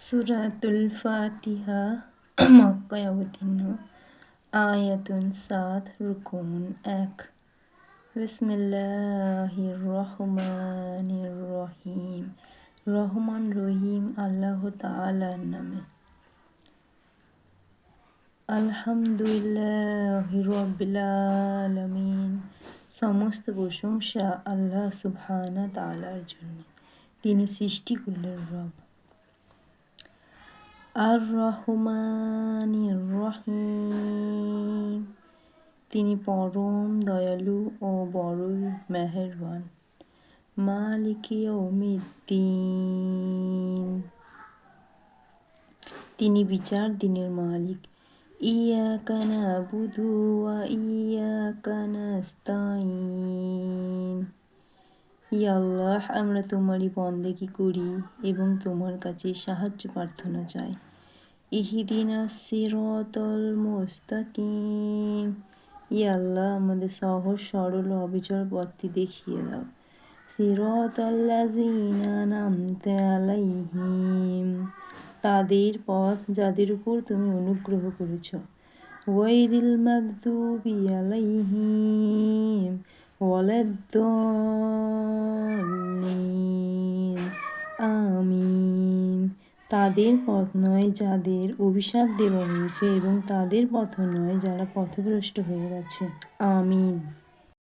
সূরাতুল ফাতিহা মক্কায় অবতীর্ণ। আয়াতুন ৭, রুকুন ১। বিসমিল্লাহির রহমানির রহিম। রহমান রহিম আল্লাহ তাআলার নামে। আলহামদুলিল্লাহি রাব্বিল আলামিন। সমস্ত প্রশংসা আল্লাহ সুবহানাহু তাআলার জন্য, তিনি সৃষ্টিকুলের রব। আর রহমানির রহিম, তিনি পরম দয়ালু ও বড়ই মেহেরবান। মালিকি ইয়াউমিদ্দিন, তিনি বিচার দিনের মালিক। ইয়াকা না'বুদু ওয়া ইয়াকা নাস্তাঈন, ইয়া আল্লাহ, আমরা তোমারই বন্দেগী করি এবং তোমার কাছে সাহায্য প্রার্থনা চাই। ইহদিনাস সিরাতাল মুস্তাকিম, ইয়া আল্লাহ, আমাদের সহজ সরল ও অবিচল পথটি দেখিয়ে দাও। সিরাতাল্লাযীনা আন'আমতা আলাইহিম, তাদের পথ যাদের উপর তুমি অনুগ্রহ করেছ। গায়রিল মাগদুবি আলাইহিম ওয়ালাদ-দাল্লিন, আমিন। তাদের পথ নয় যাদের অভিশাপ দেওয়া হয়েছে এবং তাদের পথ নয় যারা পথভ্রষ্ট হয়ে গেছে। আমিন।